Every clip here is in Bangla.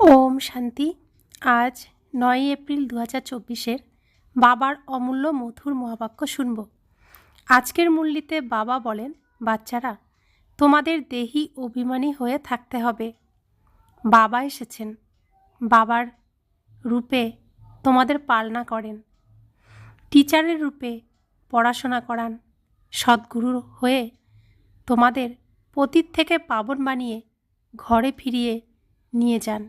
ওম শান্তি। আজ 9 এপ্রিল 2024-এর বাবার অমূল্য মধুর মহাবাক্য শুনব। আজকের মূল্যতে বাবা বলেন, বাচ্চারা, তোমাদের দেহি অভিমানী হয়ে থাকতে হবে। বাবা এসেছেন, বাবার রূপে তোমাদের পালনা করেন, টিচারের রূপে পড়াশোনা করান, সদ্গুরু হয়ে তোমাদের পতীত থেকে পাবন বানিয়ে ঘরে ফিরিয়ে নিয়ে যান।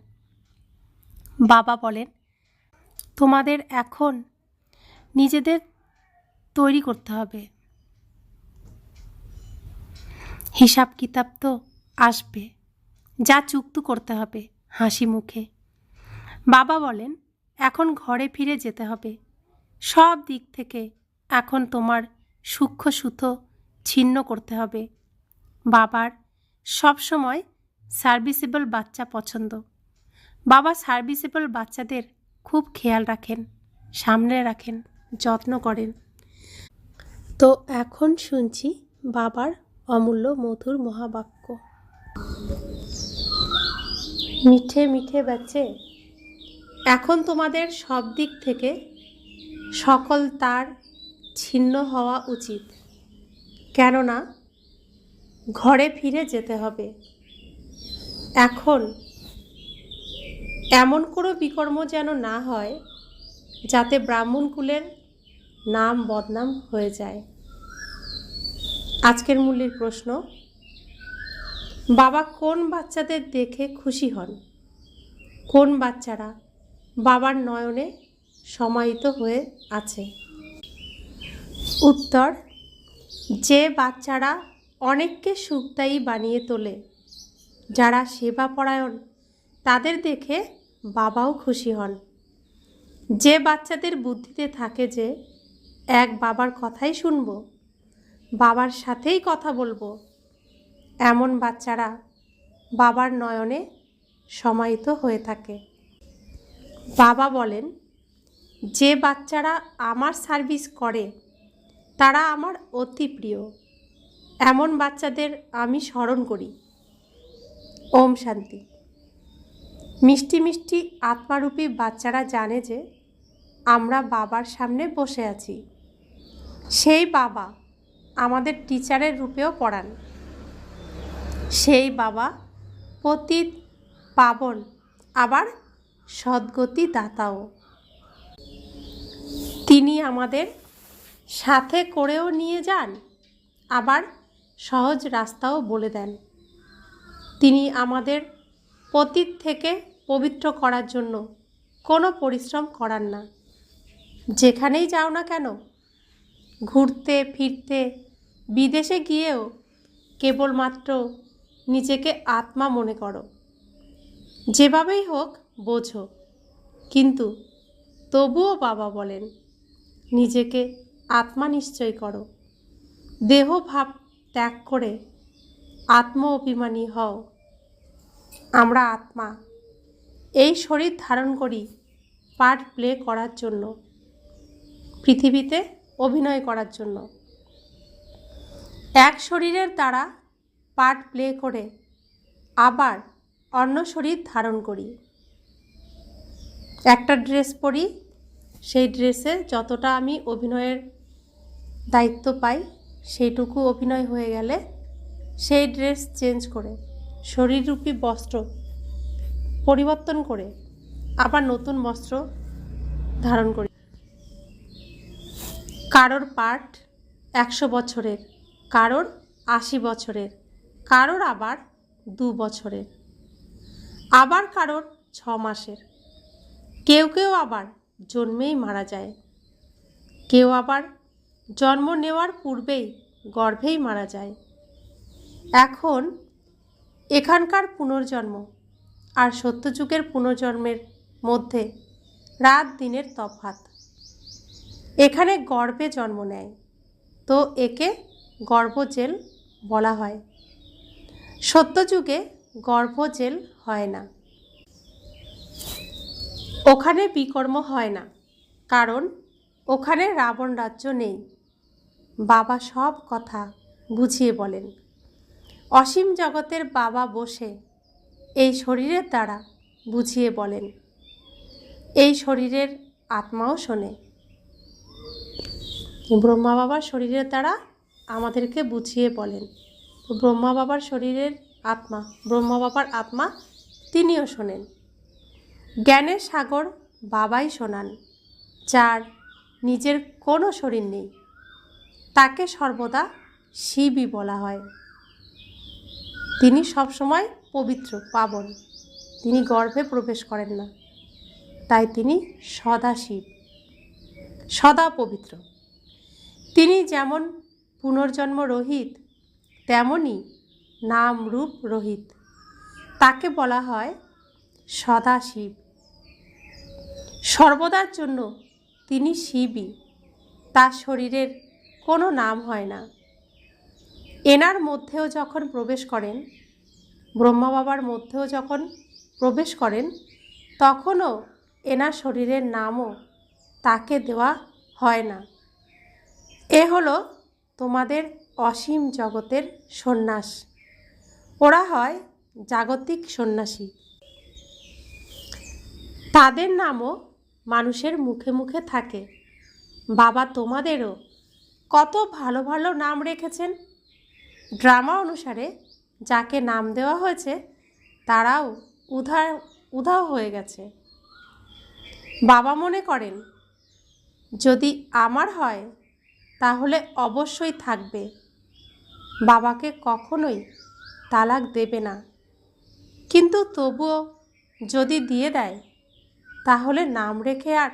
বাবা বলেন, তোমাদের এখন নিজেদের তৈরি করতে হবে। হিসাব কিতাব তো আসবে, যা চুক্তি করতে হবে হাসি মুখে। বাবা বলেন, এখন ঘরে ফিরে যেতে হবে। সব দিক থেকে এখন তোমার সূক্ষ্ম সুতো ছিন্ন করতে হবে। বাবার সবসময় সার্ভিসেবল বাচ্চা পছন্দ। বাবা সার্ভিসেবল বাচ্চাদের খুব খেয়াল রাখেন, সামনে রাখেন, যত্ন করেন। তো এখন শুনছি বাবার অমূল্য মধুর মহাবাক্য। মিঠে মিঠে বাচ্চে, এখন তোমাদের সব দিক থেকে সকল তার ছিন্ন হওয়া উচিত, কেননা ঘরে ফিরে যেতে হবে। এখন এমন কোনো বিকর্ম যেন না হয় যাতে ব্রাহ্মণ কুলের নাম বদনাম হয়ে যায়। আজকের মূল্যের প্রশ্ন, বাবা কোন বাচ্চাদের দেখে খুশি হন? কোন বাচ্চারা বাবার নয়নে সমাহিত হয়ে আছে? উত্তর, যে বাচ্চারা অনেককে সুখদায়ী বানিয়ে তোলে, যারা সেবাপরায়ণ, তাদের দেখে বাবাও খুশি হন। যে বাচ্চাদের বুদ্ধিতে থাকে যে এক বাবার কথাই শুনব, বাবার সাথেই কথা বলবো, এমন বাচ্চারা বাবার নয়নে সমাহিত হয়ে থাকে। বাবা বলেন, যে বাচ্চারা আমার সার্ভিস করে তারা আমার অতি প্রিয়। এমন বাচ্চাদের আমি স্মরণ করি। ওম শান্তি। মিষ্টি মিষ্টি আত্মারূপী বাচ্চারা জানে যে আমরা বাবার সামনে বসে আছি। সেই বাবা আমাদের টিচারের রূপেও পড়ান। সেই বাবা পতীত পাবন, আবার সদ্গতি দাতাও। তিনি আমাদের সাথে করেও নিয়ে যান, আবার সহজ রাস্তাও বলে দেন। তিনি আমাদের পতীত থেকে পবিত্র করার জন্য কোনো পরিশ্রম করান না। যেখানেই যাও না কেন, ঘুরতে ফিরতে, বিদেশে গিয়েও কেবলমাত্র নিজেকে আত্মা মনে করো। যেভাবেই হোক বোঝো, কিন্তু তবুও বাবা বলেন, নিজেকে আত্মা নিশ্চয় করো। দেহ ভাব ত্যাগ করে আত্ম অভিমানী হও। আমরা আত্মা, এই শরীর ধারণ করি পার্ট প্লে করার জন্য, পৃথিবীতে অভিনয় করার জন্য। এক শরীরের দ্বারা পার্ট প্লে করে আবার অন্য শরীর ধারণ করি। একটা ড্রেস পরি, সেই ড্রেসে যতটা আমি অভিনয়ের দায়িত্ব পাই, সেইটুকু অভিনয় হয়ে গেলে সেই ড্রেস চেঞ্জ করে শরীররূপী বস্ত্র পরিবর্তন করে আবার নতুন বস্ত্র ধারণ করি। কারোর পার্ট 100 বছরের, কারোর 80 বছরের, কারোর আবার 2 বছরের, আবার কারোর 6 মাসের। কেউ কেউ আবার জন্মেই মারা যায়, কেউ আবার জন্ম নেওয়ার পূর্বেই গর্ভেই মারা যায়। এখন এখানকার পুনর্জন্ম আর সত্যযুগের পুনর্জন্মের মধ্যে রাত দিনের তফাৎ। এখানে গর্ভে জন্ম নেয়, তো একে গর্ভজেল বলা হয়। সত্যযুগে গর্ভজেল হয় না, ওখানে বিকর্ম হয় না, কারণ ওখানে রাবণ রাজ্য নেই। বাবা সব কথা বুঝিয়ে বলেন। অসীম জগতের বাবা বসে এই শরীরের দ্বারা বুঝিয়ে বলেন। এই শরীরের আত্মাও শোনে। ব্রহ্মা বাবার শরীরের দ্বারা আমাদেরকে বুঝিয়ে বলেন। তো ব্রহ্মা বাবার শরীরের আত্মা, ব্রহ্মা বাবার আত্মা, তিনিও শোনেন। জ্ঞানের সাগর বাবাই শোনান। যার নিজের কোনো শরীর নেই তাকে সর্বদা শিবই বলা হয়। তিনি সবসময় পবিত্র, পাবন। তিনি গর্ভে প্রবেশ করেন না, তাই তিনি সদা শিব, সদা পবিত্র। তিনি যেমন পুনর্জন্ম রহিত, তেমনি নাম রূপ রহিত। তাকে বলা হয় সদা শিব। সর্বদার জন্য তিনি শিবই। তার শরীরের কোনো নাম হয় না। এনার মধ্যেও যখন প্রবেশ করেন, ব্রহ্মা বাবার মধ্যেও যখন প্রবেশ করেন, তখনও এনার শরীরের নামও তাকে দেওয়া হয় না। এ হলো তোমাদের অসীম জগতের সন্ন্যাস। ওরা হয় জাগতিক সন্ন্যাসী। তাদের নামও মানুষের মুখে মুখে থাকে। বাবা তোমাদেরও কত ভালো ভালো নাম রেখেছেন। ড্রামা অনুসারে যাকে নাম দেওয়া হয়েছে তারাও উধাও হয়ে গেছে। বাবা মনে করেন যদি আমার হয় তাহলে অবশ্যই থাকবে। বাবাকে কখনোই তালাক দেবে না, কিন্তু তবুও যদি দিয়ে দেয় তাহলে নাম রেখে আর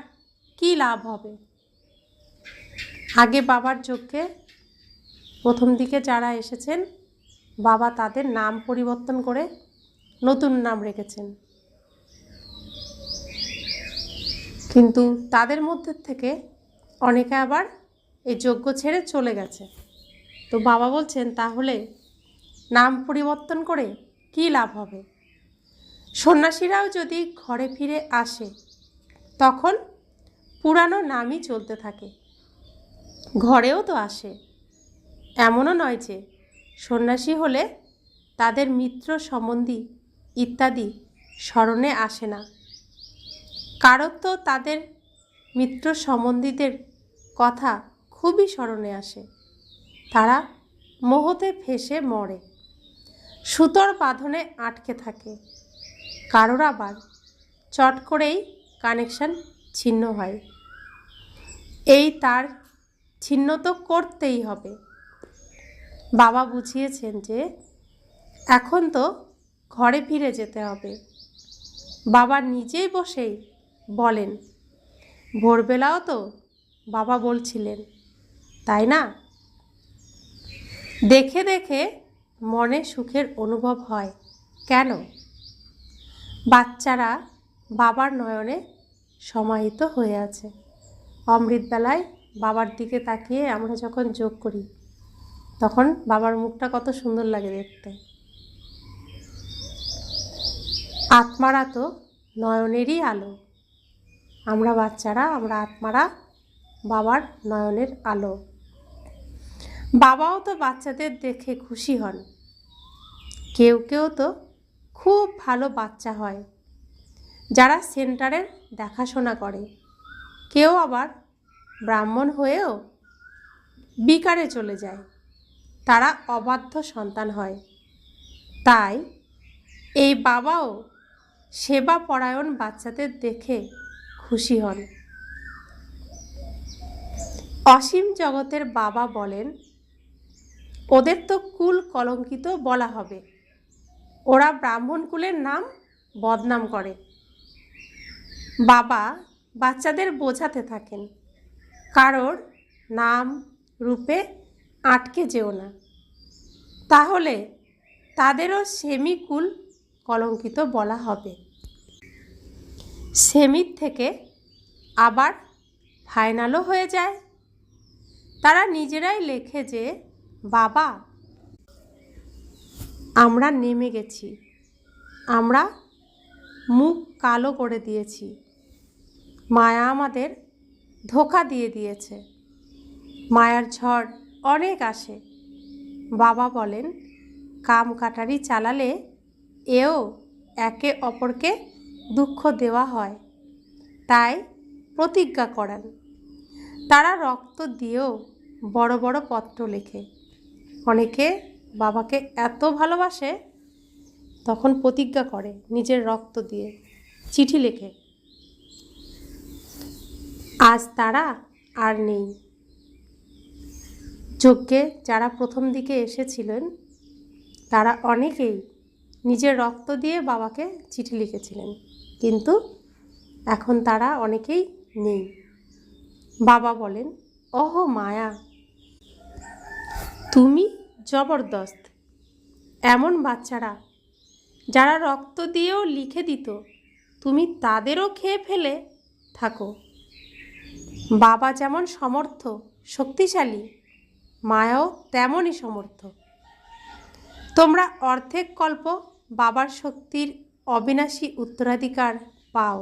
কী লাভ হবে। আগে বাবার যজ্ঞে প্রথম দিকে যারা এসেছেন, বাবা তাদের নাম পরিবর্তন করে নতুন নাম রেখেছেন, কিন্তু তাদের মধ্যে থেকে অনেকে আবার এই যজ্ঞ ছেড়ে চলে গেছে। তো বাবা বলছেন তাহলে নাম পরিবর্তন করে কী লাভ হবে। সন্ন্যাসীরাও যদি ঘরে ফিরে আসে তখন পুরানো নামই চলতে থাকে। ঘরেও তো আসে। এমনও নয় যে সন্ন্যাসী হলে তাদের মিত্র সম্বন্ধী ইত্যাদি স্মরণে আসে না। কারোর তো তাদের মিত্র সম্বন্ধীদের কথা খুবই স্মরণে আসে। তারা মোহতে ফেঁসে মরে, সুতোর বাঁধনে আটকে থাকে। কারোর আবার চট করেই কানেকশন ছিন্ন হয়। এই তার ছিন্ন তো করতেই হবে। বাবা বুঝিয়েছেন যে এখন তো ঘরে ফিরে যেতে হবে। বাবা নিজেই বসেই বলেন, ভোরবেলাও তো বাবা বলছিলেন, তাই না? দেখে দেখে মনে সুখের অনুভব হয়। কেন? বাচ্চারা বাবার নয়নে সমাহিত হয়ে আছে। অমৃতবেলায় বাবার দিকে তাকিয়ে আমরা যখন যোগ করি তখন বাবার মুখটা কত সুন্দর লাগে দেখতে। আত্মারা তো নয়নেরই আলো। আমরা বাচ্চারা, আমরা আত্মারা বাবার নয়নের আলো। বাবাও তো বাচ্চাদের দেখে খুশি হন। কেউ কেউ তো খুব ভালো বাচ্চা হয় যারা সেন্টারের দেখাশোনা করে। কেউ আবার ব্রাহ্মণ হয়েও বিকারে চলে যায়। তারা অবাধ্য সন্তান হয়। তাই এই বাবাও সেবা পরায়ণ বাচ্চাদের দেখে খুশি হন। অসীম জগতের বাবা বলেন, ওদের তো কুল কলঙ্কিত বলা হবে। ওরা ব্রাহ্মণ কুলের নাম বদনাম করে। বাবা বাচ্চাদের বোঝাতে থাকেন, কারোর নাম রূপে আটকে যেও না, তাহলে তাদেরও সেমি কুল কলঙ্কিত বলা হবে। সেমির থেকে আবার ফাইনালও হয়ে যায়। তারা নিজেরাই লেখে যে বাবা আমরা নেমে গেছি, আমরা মুখ কালো করে দিয়েছি, মায়া আমাদের ধোঁকা দিয়ে দিয়েছে। মায়ার ঝড় অনেক আসে। বাবা বলেন, কাম কাটারি চালালে এও একে অপরকে দুঃখ দেওয়া হয়, তাই প্রতিজ্ঞা করান। তারা রক্ত দিয়েও বড় বড় পত্র লেখে। অনেকে বাবাকে এত ভালোবাসে, তখন প্রতিজ্ঞা করে নিজের রক্ত দিয়ে চিঠি লেখে। আজ তারা আর নেই। যজ্ঞে যারা প্রথম দিকে এসেছিলেন তারা অনেকেই নিজের রক্ত দিয়ে বাবাকে চিঠি লিখেছিলেন, কিন্তু এখন তারা অনেকেই নেই। বাবা বলেন, ওহো মায়া, তুমি জবরদস্ত। এমন বাচ্চারা যারা রক্ত দিয়েও লিখে দিত, তুমি তাদেরও খেয়ে ফেলে থাকো। বাবা যেমন সমর্থ শক্তিশালী, মায়াও তেমনই সমর্থ। তোমরা অর্ধেক কল্প বাবার শক্তির অবিনাশী উত্তরাধিকার পাও,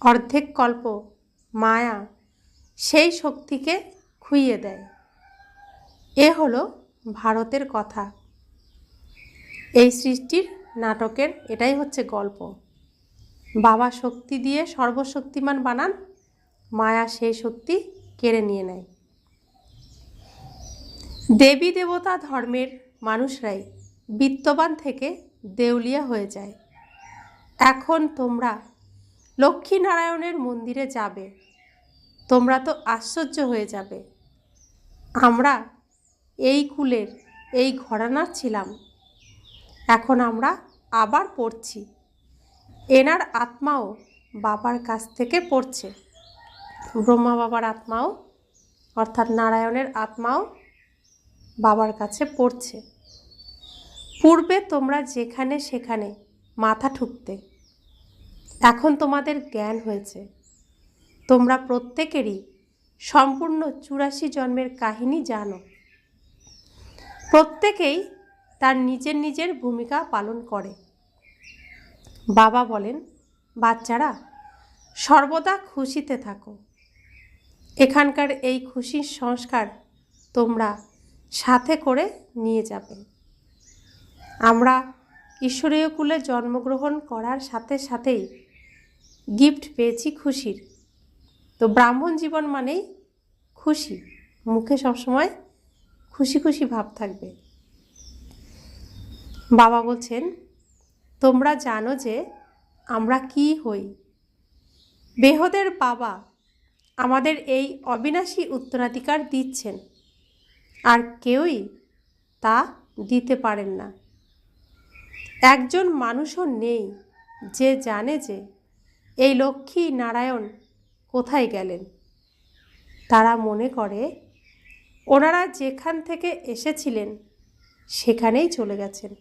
অর্ধেক কল্প মায়া সেই শক্তিকে খুইয়ে দেয়। এ হলো ভারতের কথা। এই সৃষ্টির নাটকের এটাই হচ্ছে গল্প। বাবা শক্তি দিয়ে সর্বশক্তিমান বানান, মায়া সেই শক্তি কেড়ে নিয়ে নেয়। দেবী দেবতা ধর্মের মানুষরাই বিত্তবান থেকে দেউলিয়া হয়ে যায়। এখন তোমরা লক্ষ্মীনারায়ণের মন্দিরে যাবে, তোমরা তো আশ্চর্য হয়ে যাবে। আমরা এই কুলের এই ঘরানার ছিলাম, এখন আমরা আবার পড়ছি। এনার আত্মাও বাবার কাছ থেকে পড়ছে। ব্রহ্মা বাবার আত্মাও অর্থাৎ নারায়ণের আত্মাও বাবার কাছে পড়ছে। পূর্বে তোমরা যেখানে সেখানে মাথা ঠুকতে, এখন তোমাদের জ্ঞান হয়েছে। তোমরা প্রত্যেকেরই সম্পূর্ণ 84 জন্মের কাহিনী জানো। প্রত্যেকেই তার নিজের নিজের ভূমিকা পালন করে। বাবা বলেন, বাচ্চারা সর্বদা খুশিতে থাকো। এখানকার এই খুশির সংস্কার তোমরা সাথে করে নিয়ে যাবে। আমরা ঈশ্বরীয় কুলে জন্মগ্রহণ করার সাথে সাথেই গিফট পেয়েছি খুশির। তো ব্রাহ্মণ জীবন মানেই খুশি, মুখে সবসময় খুশি খুশি ভাব থাকবে। বাবা বলছেন, তোমরা জানো যে আমরা কি হই। বেহদের বাবা আমাদের এই অবিনাশী উত্তরাধিকার দিচ্ছেন, আর কেউই তা দিতে পারেন না। একজন মানুষও নেই যে জানে যে এই লক্ষ্মী নারায়ণ কোথায় গেলেন। তারা মনে করে ওনারা যেখান থেকে এসেছিলেন সেখানেই চলে গেছেন।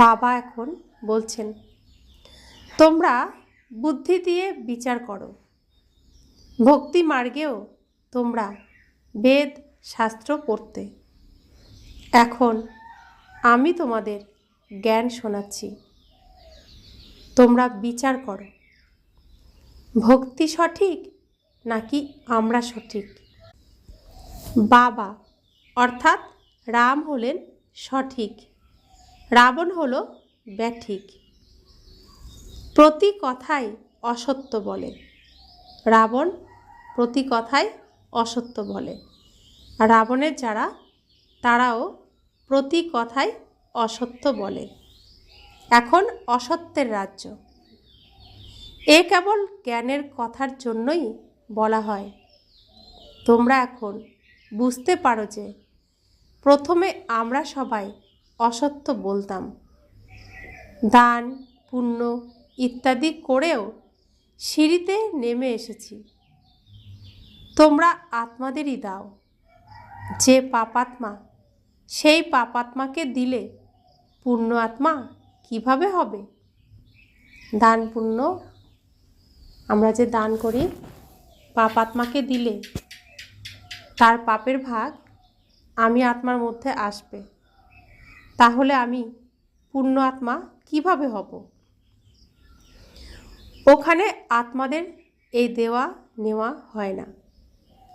বাবা এখন বলছেন, তোমরা বুদ্ধি দিয়ে বিচার করো। ভক্তি মার্গেও তোমরা বেদ শাস্ত্র পড়তে। এখন আমি তোমাদের জ্ঞান শোনাচ্ছি, তোমরা বিচার করো। ভক্তি সঠিক নাকি আমরা সঠিক? বাবা অর্থাৎ রাম হলেন সঠিক, রাবণ হলো ব্যাঠিক। প্রতি কথায় অসত্য বলে। রাবণ প্রতি কথায় অসত্য বলে, আর রাবণের যারা তারাও প্রতি কথায় অসত্য বলে। এখন অসত্যের রাজ্য। এ কেবল জ্ঞানের কথার জন্যই বলা হয়। তোমরা এখন বুঝতে পারো যে প্রথমে আমরা সবাই অসত্য বলতাম। দান পুণ্য ইত্যাদি করেও সিঁড়িতে নেমে এসেছি। তোমরা আত্মাদেরই দাও। যে পাপাত্মা, সেই পাপাত্মাকে দিলে পূর্ণ আত্মা কিভাবে হবে? দান পুণ্য আমরা যে দান করি, পাপাত্মাকে দিলে তার পাপের ভাগ আমি আত্মার মধ্যে আসবে। তাহলে আমি পূর্ণ আত্মা কিভাবে হব? ওখানে আত্মাদের এই দেওয়া নেওয়া হয় না।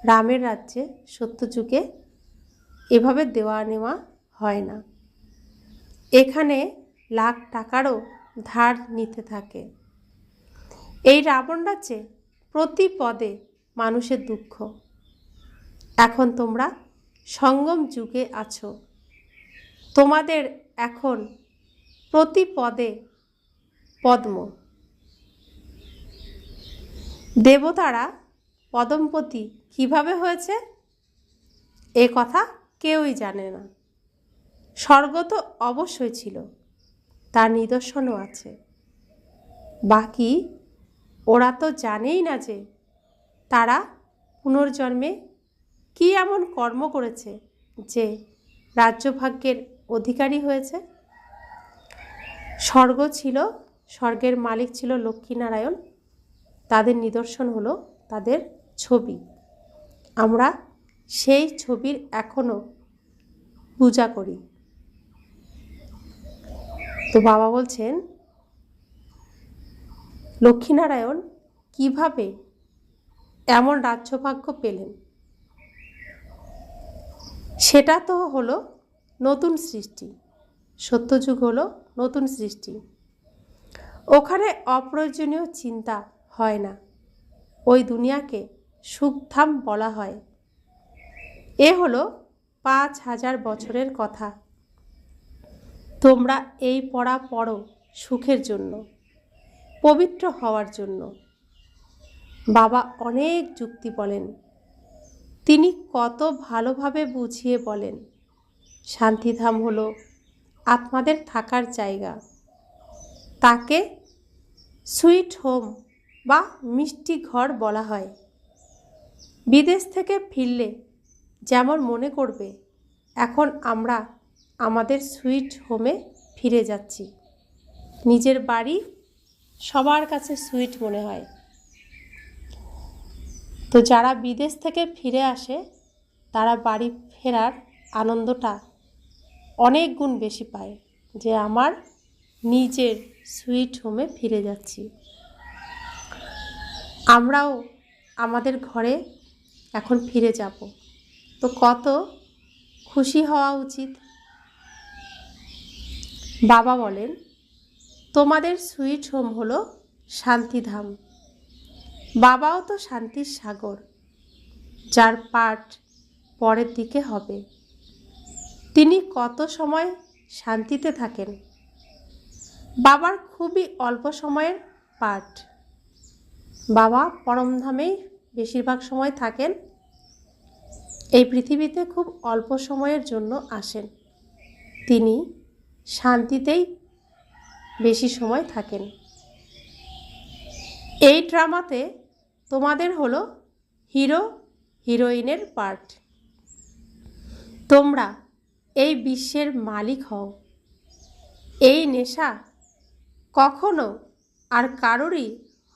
রামের রাজ্যে সত্যযুগে এভাবে দেওয়া নেওয়া হয় না। এখানে লাখ টাকারও ধার নিতে থাকে। এই রাবণ রাজ্যে প্রতি পদে মানুষের দুঃখ। এখন তোমরা সঙ্গম যুগে আছো। তোমাদের এখন প্রতি পদে পদ্ম। দেবতারা পদমপতি কিভাবে হয়েছে এ কথা কেউই জানে না। স্বর্গ তো অবশ্যই ছিল, তার নিদর্শনও আছে। বাকি ওরা তো জানেই না যে তারা পুনর্জন্মে কি এমন কর্ম করেছে যে রাজ্যভাগ্যের অধিকারী হয়েছে। স্বর্গ ছিল, স্বর্গের মালিক ছিল লক্ষ্মীনারায়ণ। তাদের নিদর্শন হলো তাদের ছবি। আমরা সেই ছবির এখনো পূজা করি। তো বাবা বলছেন লক্ষ্মীনারায়ণ কিভাবে এমন রাজ্যভাগ্য পেলেন, সেটা তো হলো নতুন সৃষ্টি। সত্যযুগ হলো নতুন সৃষ্টি। ওখানে অপ্রয়োজনীয় চিন্তা হয় না। ওই দুনিয়াকে সুখধাম বলা হয়। এ হলো 5000 বছরের কথা। তোমরা এই পড়া পড়ো সুখের জন্য, পবিত্র হওয়ার জন্য। বাবা অনেক যুক্তি বলেন, তিনি কত ভালোভাবে বুঝিয়ে বলেন। শান্তিধাম হলো আত্মাদের থাকার জায়গা। তাকে সুইট হোম বা মিষ্টি ঘর বলা হয়। বিদেশ থেকে ফিরলে যেমন মনে করবে এখন আমরা আমাদের সুইট হোমে ফিরে যাচ্ছি। নিজের বাড়ি সবার কাছে সুইট মনে হয়। তো যারা বিদেশ থেকে ফিরে আসে তারা বাড়ি ফেরার আনন্দটা অনেক গুণ বেশি পায়, যে আমার নিজের সুইট হোমে ফিরে যাচ্ছি। আমরাও আমাদের ঘরে এখন ফিরে যাব, তো কত খুশি হওয়া উচিত। বাবা বলেন তোমাদের সুইট হোম হলো শান্তিধাম। বাবাও তো শান্তির সাগর, যার পাঠ পরের দিকে হবে। তিনি কত সময় শান্তিতে থাকেন। বাবার খুবই অল্প সময়ের পাঠ। বাবা পরমধামেই বেশিরভাগ সময় থাকেন। এই পৃথিবীতে খুব অল্প সময়ের জন্য আসেন। তিনি শান্তিতেই বেশি সময় থাকেন। এই ড্রামাতে তোমাদের হলো হিরো হিরোইনের পার্ট। তোমরা এই বিশ্বের মালিক হও। এই নেশা কখনো আর কারোরই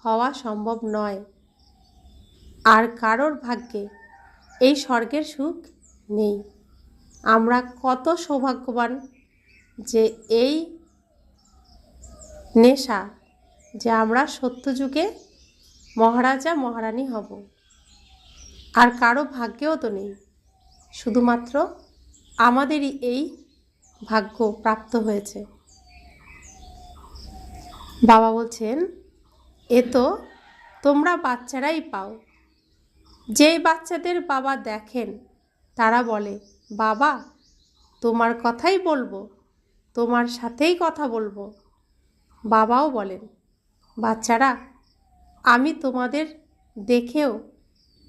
হওয়া সম্ভব নয়। আর কারোর ভাগ্যে এই স্বর্গের সুখ নেই। আমরা কত সৌভাগ্যবান যে এই নেশা, যে আমরা সত্যযুগে মহারাজা মহারানী হব। আর কারো ভাগ্যেও তো নেই, শুধুমাত্র আমাদেরই এই ভাগ্য প্রাপ্ত হয়েছে। বাবা বলছেন এ তো তোমরা বাচ্চারাই পাও। যেই বাচ্চাদের বাবা দেখেন তারা বলে বাবা তোমার কথাই বলবো, তোমার সাথেই কথা বলবো। বাবাও বলেন বাচ্চারা আমি তোমাদের দেখেও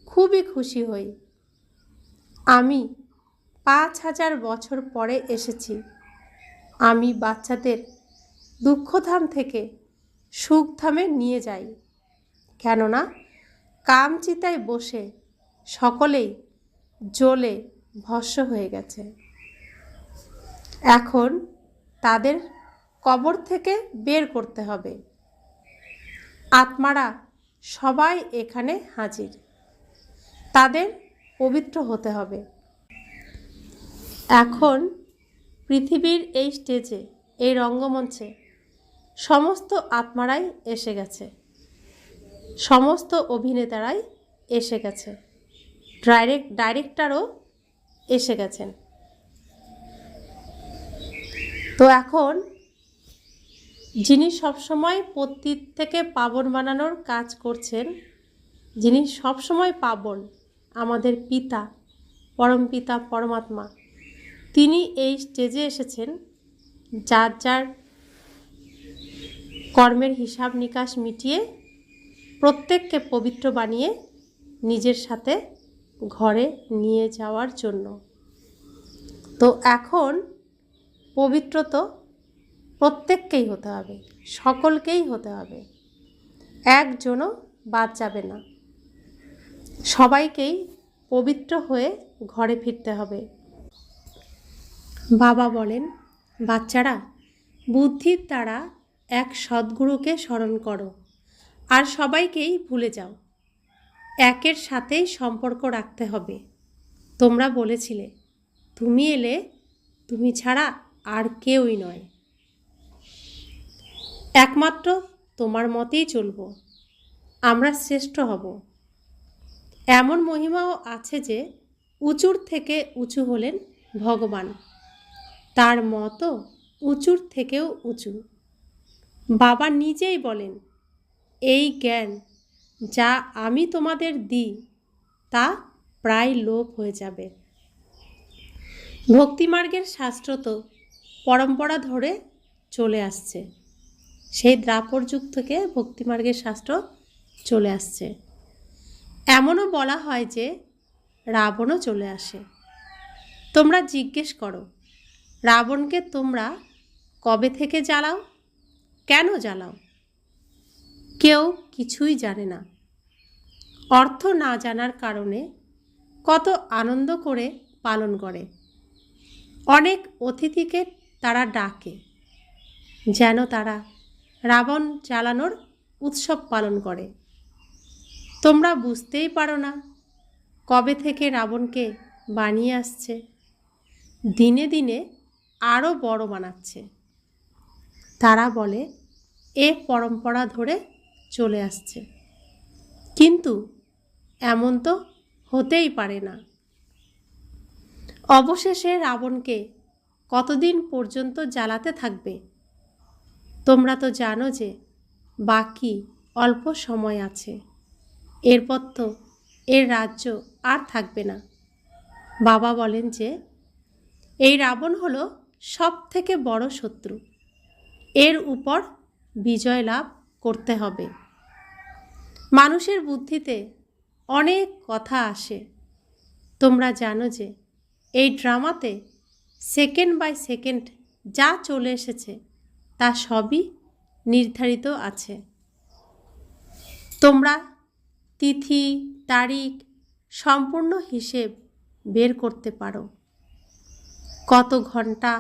খুবই খুশি হই। আমি 5000 বছর পরে এসেছি। আমি বাচ্চাদের দুঃখধাম থেকে সুখধামে নিয়ে যাই। কেননা কামচিতায় বসে সকলেই জ্বলে ভস্ম হয়ে গেছে। এখন তাদের কবর থেকে বের করতে হবে। আত্মারা সবাই এখানে হাজির। তাদের পবিত্র হতে হবে। এখন পৃথিবীর এই স্টেজে, এই রঙ্গমঞ্চে সমস্ত আত্মারাই এসে গেছে। সমস্ত অভিনেতারাই এসে গেছে। ডাইরেক্টরও এসে গেছেন। তো এখন যিনি সবসময় পতিত থেকে পাবন বানানোর কাজ করছেন, যিনি সবসময় পাবন, আমাদের পিতা, পরমপিতা পরমাত্মা, তিনি এই স্টেজে এসেছেন যার যার কর্মের হিসাব নিকাশ মিটিয়ে প্রত্যেককে পবিত্র বানিয়ে নিজের সাথে ঘরে নিয়ে যাওয়ার জন্য। তো এখন পবিত্র তো প্রত্যেককেই হতে হবে, সকলকেই হতে হবে, একজনও বাদ যাবে না। সবাইকেই পবিত্র হয়ে ঘরে ফিরতে হবে। বাবা বলেন, বাচ্চারা, বুদ্ধির দ্বারা এক সদ্গুরুকে স্মরণ করো আর সবাইকেই ভুলে যাও। একের সাথেই সম্পর্ক রাখতে হবে। তোমরা বলেছিলে, তুমি এলে তুমি ছাড়া আর কেউই নয়, একমাত্র তোমার মতেই চলব, আমরা শ্রেষ্ঠ হব। এমন মহিমাও আছে যে উঁচুর থেকে উঁচু হলেন ভগবান, তার মতো উঁচুর থেকেও উঁচু। বাবা নিজেই বলেন, এই জ্ঞান যা আমি তোমাদের দিই তা প্রায় লোপ হয়ে যাবে। ভক্তিমার্গের শাস্ত্র তো পরম্পরা ধরে চলে আসছে, সেই দ্রাপর যুগ থেকে ভক্তিমার্গের শাস্ত্র চলে আসছে। এমনও বলা হয় যে রাবণও চলে আসে। তোমরা জিজ্ঞেস করো, রাবণকে তোমরা কবে থেকে জ্বালাও, কেন জ্বালাও? কেউ কিছুই জানে না। অর্থ না জানার কারণে কত আনন্দ করে পালন করে। অনেক অতিথিকে তারা ডাকে যেন তারা রাবণ জ্বালানোর উৎসব পালন করে। তোমরা বুঝতেই পারো না কবে থেকে রাবণকে বানিয়ে আসছে, দিনে দিনে আরও বড় বানাচ্ছে। তারা বলে এ পরম্পরা ধরে চলে আসছে, কিন্তু এমন তো হতেই পারে না। অবশেষে রাবণকে কতদিন পর্যন্ত জ্বালাতে থাকবে? তোমরা তো জানো যে বাকি অল্প সময় আছে, এরপর তো এর রাজ্য আর থাকবে না। বাবা বলেন যে এই রাবণ হলো সব থেকে বড় শত্রু, এর উপর বিজয় লাভ করতে হবে। মানুষের বুদ্ধিতে অনেক কথা আসে। তোমরা জানো যে এই ড্রামাতে সেকেন্ড বাই সেকেন্ড যা চলে এসেছে তা সবই নির্ধারিত আছে। তোমরা তিথি তারিখ সম্পূর্ণ হিসেব বের করতে পারো। কত ঘন্টা,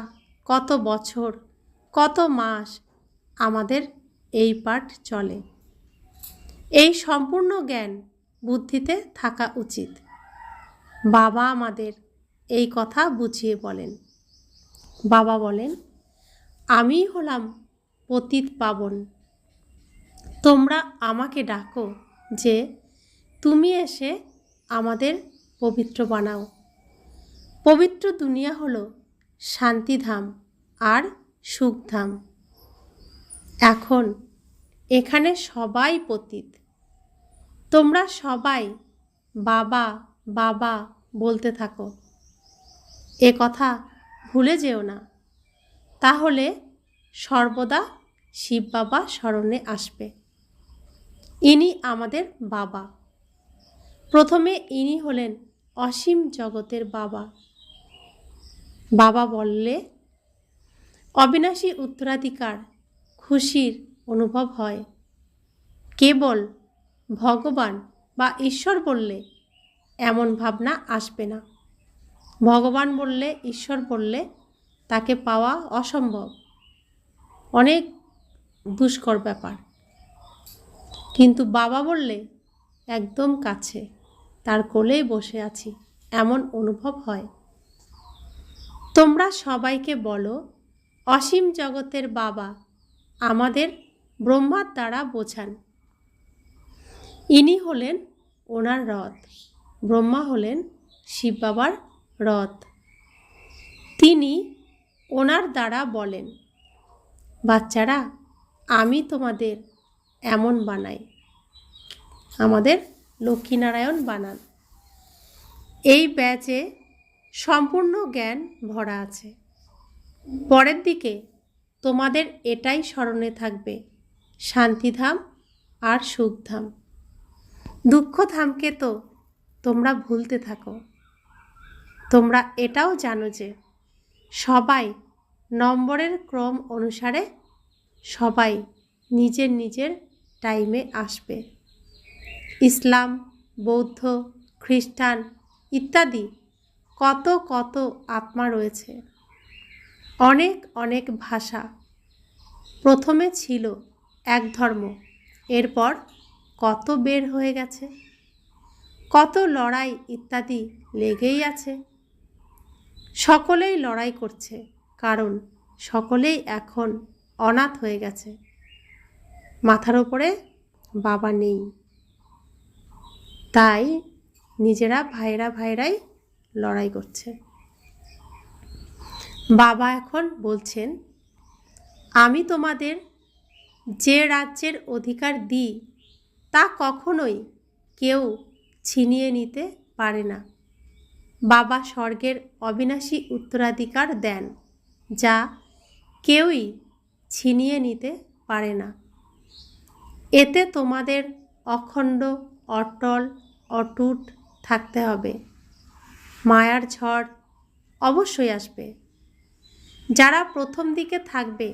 কত বছর, কত মাস আমাদের এই পাঠ চলে, এই সম্পূর্ণ জ্ঞান বুদ্ধিতে থাকা উচিত। বাবা আমাদের এই কথা বুঝিয়ে বলেন। বাবা বলেন, আমি হলাম পতিত পাবন। তোমরা আমাকে ডাকো যে তুমি এসে আমাদের পবিত্র বানাও। পবিত্র দুনিয়া হলো শান্তিধাম আর সুখধাম। এখন এখানে সবাই পতিত। তোমরা সবাই বাবা বাবা বলতে থাকো, এ কথা ভুলে যেও না, তাহলে সর্বদা শিব বাবা স্মরণে আসবে। ইনি আমাদের বাবা। প্রথমে ইনি হলেন অসীম জগতের বাবা। বাবা বললে অবিনাশী উত্তরাধিকার খুশির অনুভব হয়। কেবল ভগবান বা ঈশ্বর বললে এমন ভাবনা আসবে না। ভগবান বললে, ঈশ্বর বললে তাকে পাওয়া অসম্ভব, অনেক দুষ্কর ব্যাপার। কিন্তু বাবা বললে একদম কাছে, তার কোলেই বসে আছি এমন অনুভব হয়। তোমরা সবাইকে বলো, অসীম জগতের বাবা আমাদের ব্রহ্মার দ্বারা বোঝান। ইনি হলেন ওনার রথ, ব্রহ্মা হলেন শিব বাবার রথ। তিনি ওনার দ্বারা বলেন, বাচ্চারা আমি তোমাদের এমন বানাই। আমাদের লক্ষ্মীনারায়ণ বানান। এই ব্যাচে সম্পূর্ণ জ্ঞান ভরা আছে। পরের দিকে তোমাদের এটাই স্মরণে থাকবে, শান্তিধাম আর সুখধাম। দুঃখধামকে তো তোমরা ভুলতে থাকো। তোমরা এটাও জানো যে সবাই নম্বরের ক্রম অনুসারে সবাই নিজের নিজের টাইমে আসবে। ইসলাম, বৌদ্ধ, খ্রিস্টান ইত্যাদি কত কত আত্মা রয়েছে, অনেক অনেক ভাষা। প্রথমে ছিল এক ধর্ম, এরপর কত বের হয়ে গেছে, কত লড়াই ইত্যাদি লেগেই আছে। সকলেই লড়াই করছে, কারণ সকলেই এখন অনাথ হয়ে গেছে। মাথার উপরে বাবা নেই, তাই নিজেরা ভাইরাই লড়াই করছে। বাবা এখন বলছেন, আমি তোমাদের যে রাজ্যের অধিকার দিই তা কখনোই কেউ ছিনিয়ে নিতে পারে না। বাবা স্বর্গের অবিনাশী উত্তরাধিকার দেন, যা কেউই ছিনিয়ে নিতে পারে না। এতে তোমাদের অখণ্ড, অটল, অটুট থাকতে হবে। মায়ার ঝড় অবশ্যই আসবে। যারা প্রথম দিকে থাকবে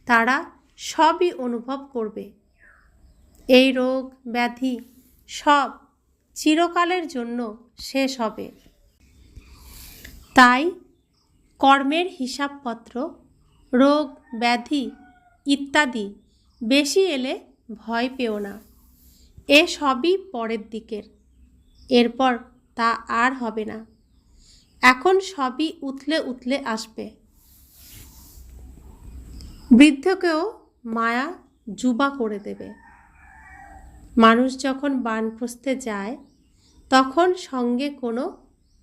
তারা সবই অনুভব করবে। এই রোগ ব্যাধি সব চিরকালের জন্য শেষ হবে। তাই কর্মের হিসাবপত্র, রোগ ব্যাধি ইত্যাদি বেশি এলে ভয় পেও না। এ সবই পরের দিকের, এরপর তা আর হবে না। এখন সবই উথলে উথলে আসবে। বৃদ্ধকেও মায়া যুবা করে দেবে। মানুষ যখন বানপ্রস্থে যায় তখন সঙ্গে কোনো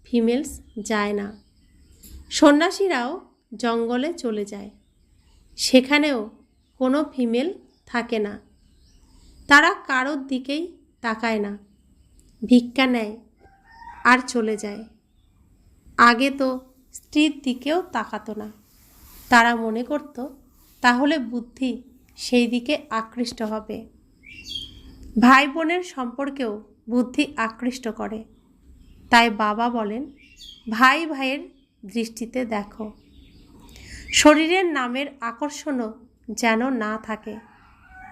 ফিমেলস যায় না। সন্ন্যাসীরাও জঙ্গলে চলে যায়, সেখানেও কোনো ফিমেল থাকে না। তারা কারোর দিকেই তাকায় না, ভিক্ষা নেয় আর চলে যায়। আগে তো স্ত্রীর দিকেও তাকাতো না। তারা মনে করত তাহলে বুদ্ধি সেই দিকে আকৃষ্ট হবে। ভাই বোনের সম্পর্কেও বুদ্ধি আকৃষ্ট করে। তাই বাবা বলেন, ভাই ভাইয়ের দৃষ্টিতে দেখো। শরীরের নামের আকর্ষণও যেন না থাকে।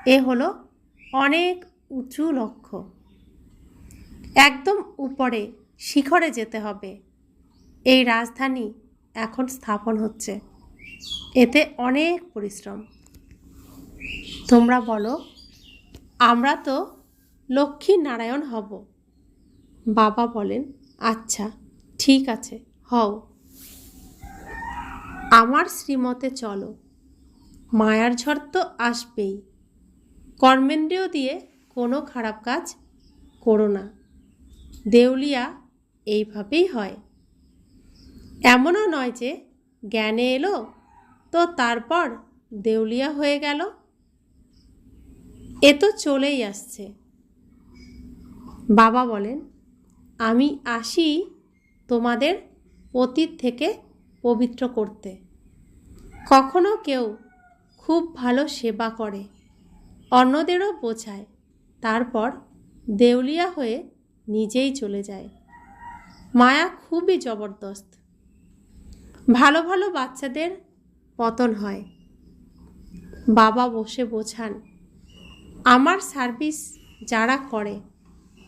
এ হলো অনেক উঁচু লক্ষ্য। একদম উপরে শিখরে যেতে হবে। এই রাজধানী এখন স্থাপন হচ্ছে, এতে অনেক পরিশ্রম। তোমরা বলো, আমরা তো লক্ষ্মী নারায়ণ হব। বাবা বলেন, আচ্ছা ঠিক আছে, হও। আমার শ্রীমতে চলো। মায়ার ঝড় তো আসবেই। কর্মেন্দ্রিয় দিয়ে কোনো খারাপ কাজ করো না। দেউলিয়া এইভাবেই হয়। এমনও নয় যে জ্ঞানে এলো তো তারপর দেউলিয়া হয়ে গেল। এ তো চলেই আসছে। বাবা বলেন, আমি আসি তোমাদের পতিত থেকে পবিত্র করতে। কখনো কেউ খুব ভালো সেবা করে, অন্যদেরও বোঝায়, তারপর দেউলিয়া হয়ে নিজেই চলে যায়। মায়া খুবই জবরদস্ত। ভালো ভালো বাচ্চাদের পতন হয়। বাবা বসে বোঝান, আমার সার্ভিস যারা করে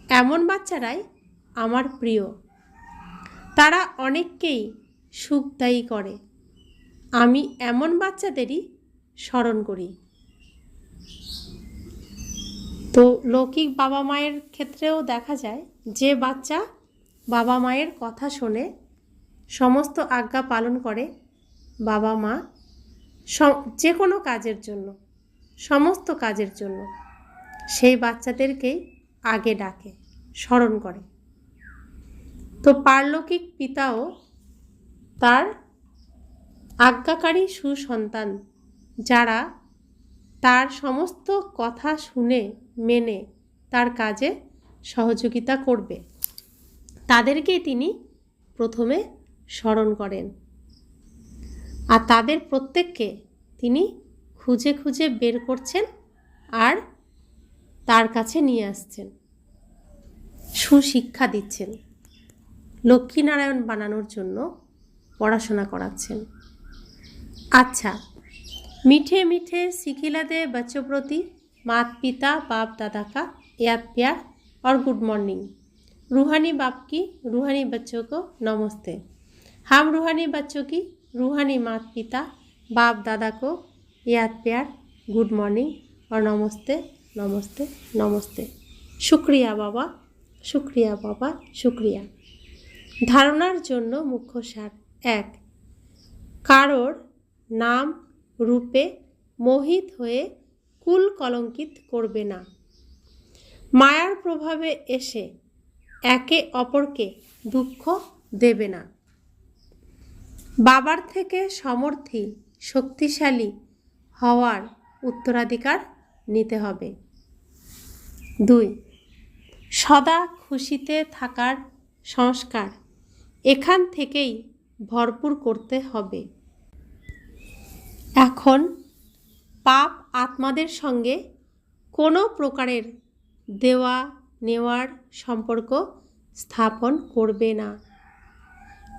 এমন বাচ্চারাই আমার প্রিয়। তারা অনেককেই সুখদায়ী করে। আমি এমন বাচ্চাদেরই স্মরণ করি। তো লৌকিক বাবা মায়ের ক্ষেত্রেও দেখা যায় যে বাচ্চা বাবা মায়ের কথা শোনে, সমস্ত আজ্ঞা পালন করে, বাবা মা যে কোনো কাজের জন্য, সমস্ত কাজের জন্য সেই বাচ্চাদেরকেই আগে ডাকে, স্মরণ করে। তো পারলৌকিক পিতাও তার আজ্ঞাকারী সুসন্তান যারা তার সমস্ত কথা শুনে মেনে তার কাজে সহযোগিতা করবে, তাদেরকেই তিনি প্রথমে স্মরণ করেন। আর তাদের প্রত্যেককে তিনি খুঁজে খুঁজে বের করছেন আর তার কাছে নিয়ে আসছেন, সুশিক্ষা দিচ্ছেন, লক্ষ্মীনারায়ণ বানানোর জন্য পড়াশোনা করাচ্ছেন। अच्छा, मीठे मीठे सिखिला दे बच्चों प्रति माता पिता बाप दादा का याद प्यार और गुड मॉर्निंग। रूहानी बाप की रूहानी बच्चों को नमस्ते। हम रूहानी बच्चों की रूहानी माता पिता बाप दादा को याद प्यार गुड मॉर्निंग और नमस्ते नमस्ते नमस्ते। शुक्रिया बाबा, शुक्रिया बाबा, शुक्रिया। धारणार जन्य मुख्य सार एक, कारोर नाम रूपे मोहित हुए कुल कलंकित करबे ना। मायार प्रभावे एसे एके अपरके दुख देबे ना। बाबार थेके समर्थी शक्तिशाली हवार उत्तराधिकार निते हबे। 2, सदा खुशीते थाकार संस्कार एखान थेकेई भरपुर करते हबे। এখন পাপ আত্মাদের সঙ্গে কোনো প্রকারের দেওয়া নেওয়ার সম্পর্ক স্থাপন করবে না।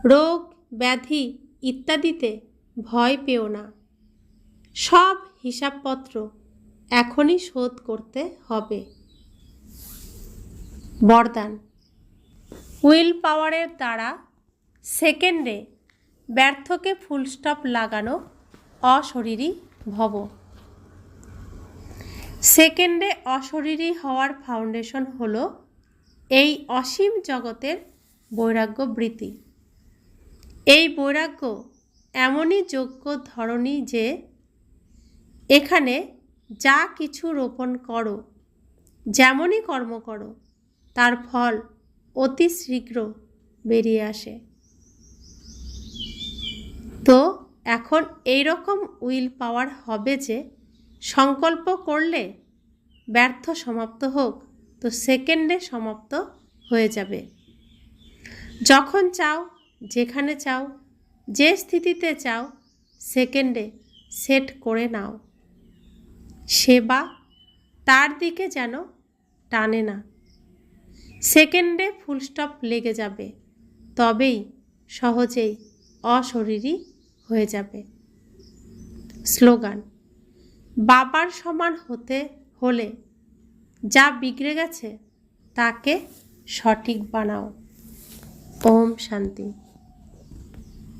রোগ ব্যাধি ইত্যাদিতে ভয় পেও না। সব হিসাবপত্র এখনই শোধ করতে হবে। বরদান, উইল পাওয়ারের দ্বারা সেকেন্ডে ব্যর্থকে ফুল স্টপ লাগানো অশরীরী ভব। সেকেন্ডে অশরীরী হওয়ার ফাউন্ডেশন হলো এই অসীম জগতের বৈরাগ্য বৃত্তি। এই বৈরাগ্য এমনই যোগ্য ধরনী যে এখানে যা কিছু রোপণ করো, যেমনই কর্ম করো, তার ফল অতি শীঘ্র বেরিয়ে আসে। তো এখন এই রকম উইল পাওয়ার হবে যে সংকল্প করলে ব্যর্থ সমাপ্ত হোক তো সেকেন্ডে সমাপ্ত হয়ে যাবে। যখন চাও, যেখানে চাও, যে স্থিতিতে চাও, সেকেন্ডে সেট করে নাও। সেবা তার দিকে যেন টানে না। সেকেন্ডে ফুল স্টপ লেগে যাবে, তবেই সহজেই অশরীরী হয়ে যাবে। স্লোগান, বাবার সমান হতে হলে যা বিগড়ে গেছে তাকে সঠিক বানাও। ওম শান্তি।